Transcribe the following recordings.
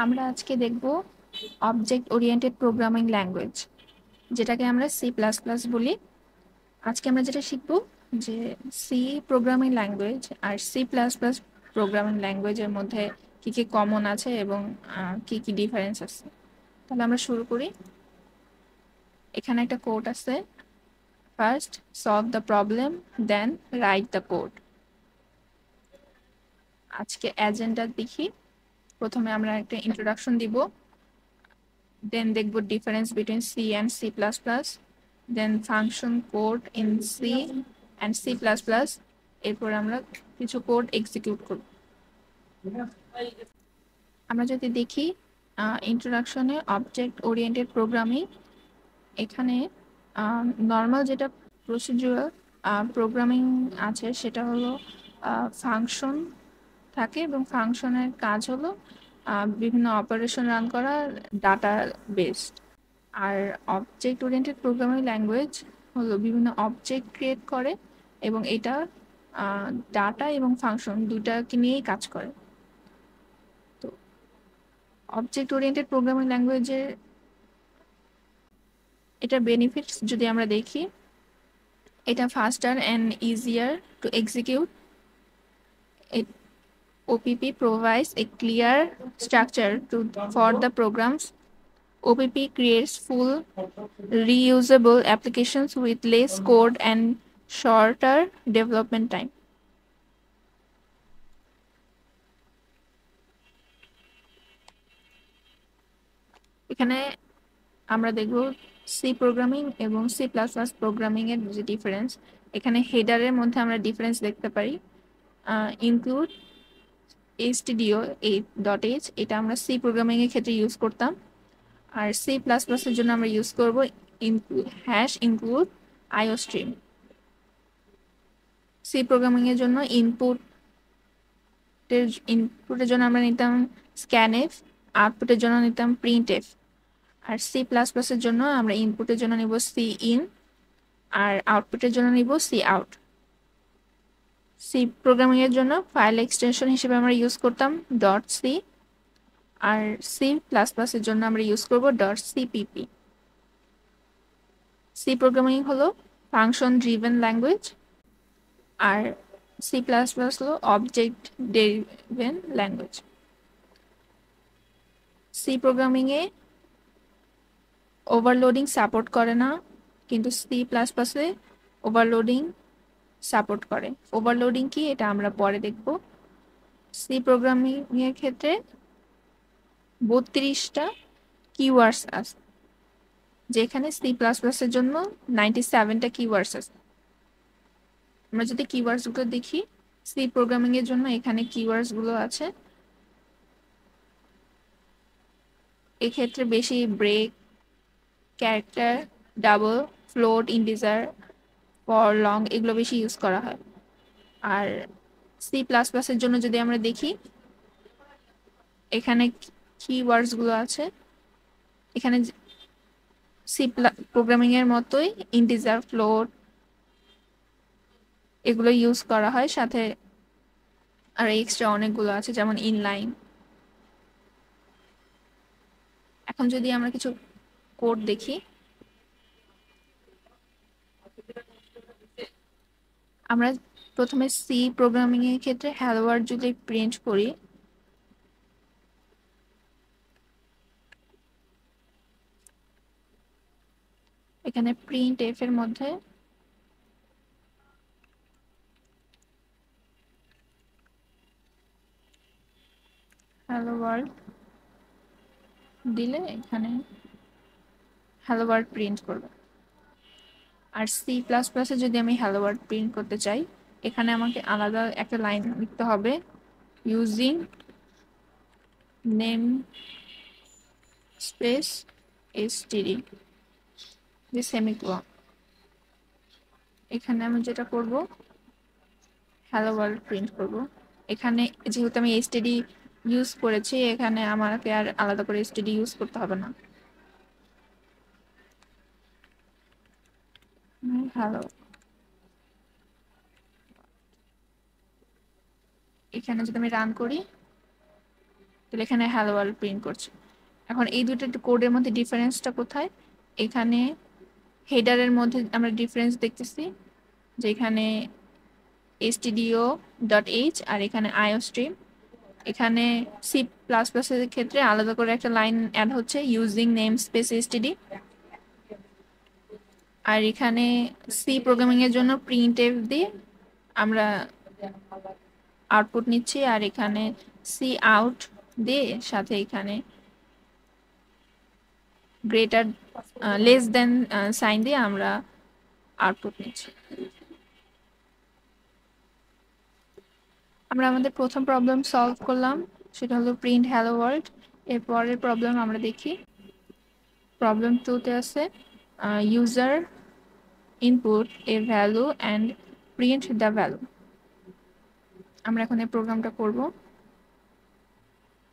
আমরা আজকে দেখব অবজেক্ট ওরিয়েন্টেড প্রোগ্রামিং ল্যাঙ্গুয়েজ, যেটাকে আমরা সি প্লাস প্লাস বলি। আজকে আমরা যেটা শিখব যে সি প্রোগ্রামিং ল্যাঙ্গুয়েজ আর সি প্লাস প্লাস প্রোগ্রামিং ল্যাঙ্গুয়েজের মধ্যে কী কী কমন আছে এবং কী কী ডিফারেন্স আছে। তাহলে আমরা শুরু করি। এখানে একটা কোড আছে, first solve the problem then write the code. আজকে এজেন্ডা দেখি। প্রথমে আমরা একটা ইন্ট্রোডাকশন দিব, দেন দেখব difference between C and C plus plus, then function code in C and C plus plus. এরপর আমরা কিছু কোড এক্সিকিউট করব। আমরা যদি দেখি ইন্ট্রোডাকশনে অবজেক্ট ওরিয়েন্টেড প্রোগ্রামিং, এখানে নর্মাল যেটা প্রসিডিউরাল প্রোগ্রামিং আছে সেটা হলো ফাংশন থাকে এবং ফাংশনের কাজ হলো বিভিন্ন অপারেশন রান করা ডাটা বেসড। আর অবজেক্ট ওরিয়েন্টেড প্রোগ্রামিং ল্যাঙ্গুয়েজ হলো বিভিন্ন অবজেক্ট ক্রিয়েট করে এবং এটা ডাটা এবং ফাংশন দুটাকে নিয়েই কাজ করে। তো অবজেক্ট ওরিয়েন্টেড প্রোগ্রামিং ল্যাঙ্গুয়েজের এটার বেনিফিটস যদি আমরা দেখি, এটা ফাস্টার and easier two execute. OPP provides a clear structure for the programs. OPP creates full reusable applications with less code and shorter development time. এখানে আমরা দেখব সি প্রোগ্রামিং এবং সি প্লাস প্লাস প্রোগ্রামিং এর যে ডিফারেন্স। এখানে হেডারের মধ্যে আমরা difference দেখতে পারি। ইনক্লুড stdio.h, এটা আমরা সি প্রোগ্রামিং এর ক্ষেত্রে ইউজ করতাম। আর সি প্লাস প্লাসের জন্য আমরা ইউজ করব ইনক্লুড আইওস্ট্রিম। সি প্রোগ্রামিং এর জন্য ইনপুটের জন্য আমরা নিতাম স্ক্যানএফ, আউটপুটের জন্য নিতাম প্রিন্টএফ। আর সি প্লাস প্লাসের জন্য আমরা ইনপুটের জন্য নিব সি ইন আর আউটপুটের জন্য নিব সি আউট। সি প্রোগ্রামিং এর জন্য ফাইল এক্সটেনশন হিসেবে আমরা ইউজ করতাম ডট সি, আর সি প্লাস প্লাসের জন্য আমরা ইউজ করব ডট সিপিপি। সি প্রোগ্রামিং হলো ফাংশন ড্রিভেন ল্যাঙ্গুয়েজ আর সি প্লাস প্লাস হলো অবজেক্ট ড্রিভেন ল্যাঙ্গুয়েজ। সি প্রোগ্রামিংয়ে ওভারলোডিং সাপোর্ট করে না, কিন্তু সি প্লাস প্লাসে ওভারলোডিং সাপোর্ট করে। ওভারলোডিং কি এটা আমরা পরে দেখব। সি প্রোগ্রামিং এর ক্ষেত্রে 32টা কিওয়ার্ডস আছে, যেখানে সি প্লাস প্লাসের জন্য 97টা কিওয়ার্ডস আছে। আমরা যদি কিওয়ার্ডস গুলো দেখি, সি প্রোগ্রামিং এর জন্য এখানে কিওয়ার্ডস গুলো আছে। এক্ষেত্রে বেশি break, character, double, float, integer, for, long এগুলো বেশি ইউজ করা হয়। আর সি প্লাস প্লাসের জন্য যদি আমরা দেখি, এখানে কিওয়ার্ডস গুলো আছে। এখানে সি প্রোগ্রামিং এর মতোই ইন্টিজার, ফ্লোট এগুলো ইউজ করা হয়, সাথে আর এক্সট্রা অনেকগুলো আছে যেমন ইনলাইন। এখন যদি আমরা কিছু কোড দেখি, আমরা প্রথমে সি প্রোগ্রামিং এর ক্ষেত্রে হ্যালো ওয়ার্ল্ড যদি প্রিন্ট করি, এখানে প্রিন্ট এফ এর মধ্যে হ্যালো ওয়ার্ল্ড দিলে এখানে হ্যালো ওয়ার্ল্ড প্রিন্ট করবে। আর সি প্লাস প্লাসে যদি আমি হ্যালো ওয়ার্ল্ড প্রিন্ট করতে চাই, এখানে আমাকে আলাদা একটা লাইন লিখতে হবে, ইউজিং নেম স্পেস std যে সেমিকোলন। এখানে আমি যেটা করব, হ্যালো ওয়ার্ল্ড প্রিন্ট করব। এখানে যেহেতু আমি std ইউজ করেছি, এখানে আমাকে আর আলাদা করে std ইউজ করতে হবে না। হ্যালো, এখানে যদি আমি রান করি, তাহলে এখানে হ্যালো ওয়ার্ল্ড প্রিন্ট করছে। এখন এই দুটো কোডের মধ্যে ডিফারেন্সটা কোথায়? এখানে হেডারের মধ্যে আমরা ডিফারেন্স দেখতেছি, যে এখানে stdio.h আর এখানে iostream। এখানে সি প্লাস প্লাসের ক্ষেত্রে আলাদা করে একটা লাইন অ্যাড হচ্ছে, ইউজিং নেম স্পেস std। আর এখানে সি প্রোগ্রামিং এর জন্য প্রিন্ট এফ দিয়ে আমরা আউটপুট নিচ্ছি, আর এখানে সি আউট দিয়ে সাথে এখানে গ্রেটার লেস দেন সাইন দিয়ে আমরা আউটপুট নিচ্ছি। আমরা আমাদের প্রথম প্রবলেম সলভ করলাম, সেটা হলো প্রিন্ট হ্যালো ওয়ার্ল্ড। এর পরের প্রবলেম আমরা দেখি। প্রবলেম 2-তে আছে user input a value and print the value. আমরা এখন এই প্রোগ্রামটা করব।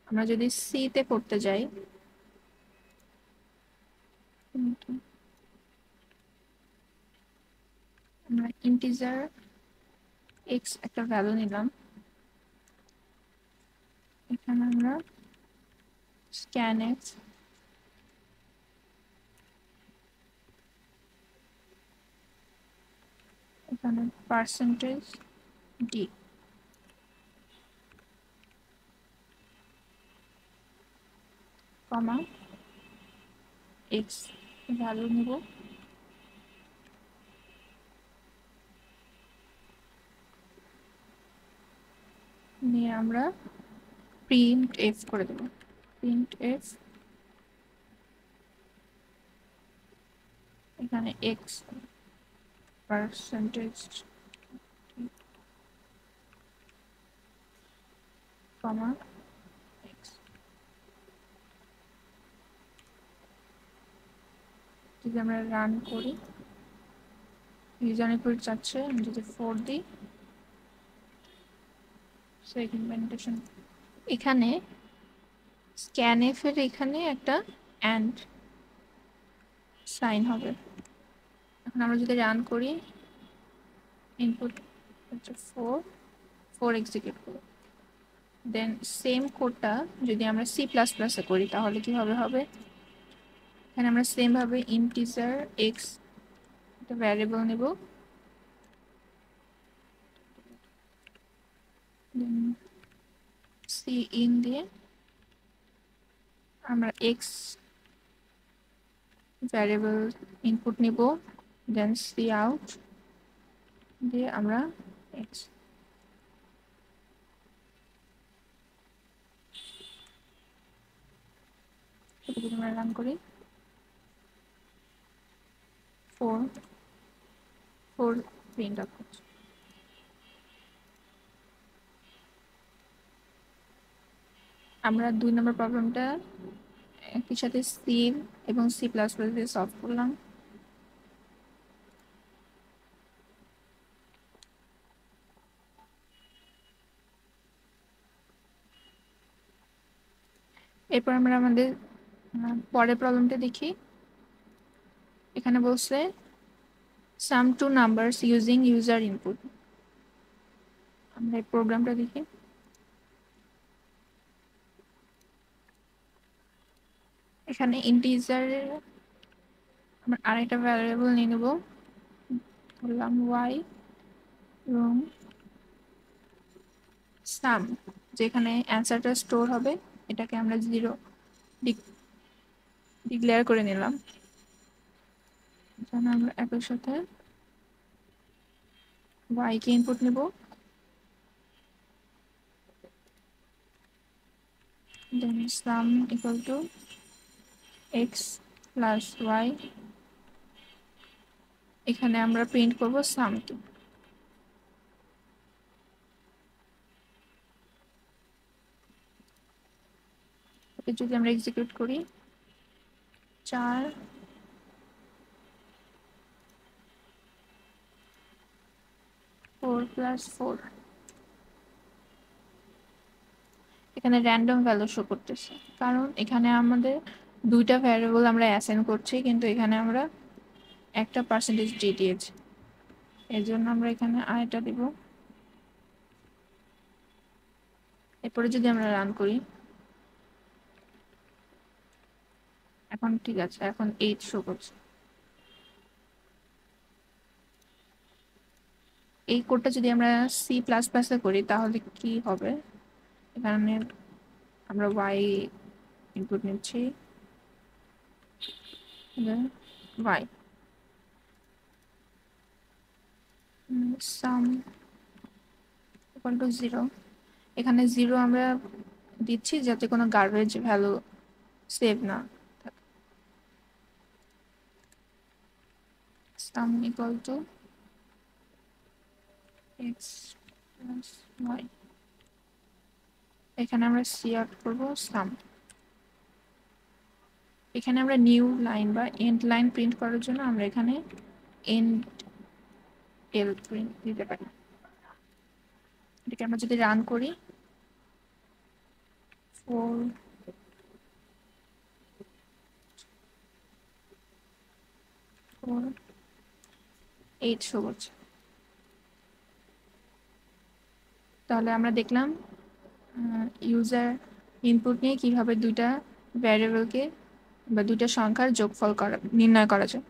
আমরা যদি সিতে করতে যাই, আমরা ইন্টিজার এক্স একটা ভ্যালু নিলাম। এখানে আমরা স্ক্যান এক্স, এখানে percentage D, comma x value নিব। নিয়ে আমরা প্রিন্ট এফ করে দেব। প্রিন্ট এফ, এখানে এক্স পার্সেন্টেজ কমা এক্স। যদি আমরা রান করি, ইউজার ইনপুট চাচ্ছে, আমি যদি 4 দিই, সেগমেন্টেশন এখানে স্ক্যানএফ এর এখানে একটা অ্যান্ড সাইন হবে। এখন আমরা যদি রান করি, ইনপুট হচ্ছে 4 এক্সিকিউট করব। দেন সেম কোডটা যদি আমরা সি প্লাস প্লাসে করি তাহলে কিভাবে হবে? এখানে আমরা সেম ভাবে ইন্টিজার এক্স একটা ভ্যারিয়েবল নেব, দেন সি ইন দিয়ে আমরা এক্স ভ্যারিয়েবল ইনপুট নিব, দেন সি আউট দিয়ে আমরা এক্স। যদি আমরা রান করি, 4 প্রিন্ট আউট করছে। আমরা 2 নম্বর প্রবলেমটা একই সাথে সি এবং সি প্লাস প্লাস দিয়ে সলভ করলাম। এরপর আমরা আমাদের পরের প্রবলেমটা দেখি। এখানে বলছে sum two numbers using user input. আমরা এই প্রোগ্রামটা দেখি। এখানে ইন্টিজারে আমরা আরেকটা ভ্যারিয়েবল নিয়ে নেব, বললাম ওয়াই, এবং সাম যেখানে অ্যান্সারটা স্টোর হবে এটাকে আমরা 0 ডিক্লেয়ার করে নিলাম। এখানে আমরা একই সাথে ওয়াই কে ইনপুট নেব, then sum equal to X plus Y. এখানে আমরা প্রিন্ট করব সাম টু। যদি আমরা এক্সিকিউট করি, 4 4 প্লাস 4, এখানে র্যান্ডম ভ্যালু শো করতেছে, কারণ এখানে আমাদের দুইটা ভ্যারিয়েবল আমরা অ্যাসাইন করছি, কিন্তু এখানে আমরা একটা পার্সেন্টেজ ডি দিয়েছি। এর জন্য আমরা এখানে আইটা দিব। এরপরে যদি আমরা রান করি, এখন ঠিক আছে, এখন 8 শো করছে। এই কোডটা যদি আমরা C++ এ করি তাহলে কি হবে? এখানে আমরা y ইনপুট নিচ্ছি, y সাম ইকুয়াল টু 0। এখানে 0 আমরা দিচ্ছি যাতে কোনো গার্বেজ ভ্যালু সেভ না থাকে। সাম equal two x plus y। এখানে আমরা সি আউট করবো সাম। এখানে আমরা নিউ লাইন বা এন্ড লাইন প্রিন্ট করার জন্য আমরা এখানে এন্ড এল প্রিন্ট দিতে পারি। এটাকে আমরা যদি রান করি 4 4 8 শো করছে। তাহলে আমরা দেখলাম ইউজার ইনপুট নিয়ে কিভাবে দুইটা ভ্যারিয়েবলকে বা দুইটা সংখ্যার যোগফল নির্ণয় করা যায়।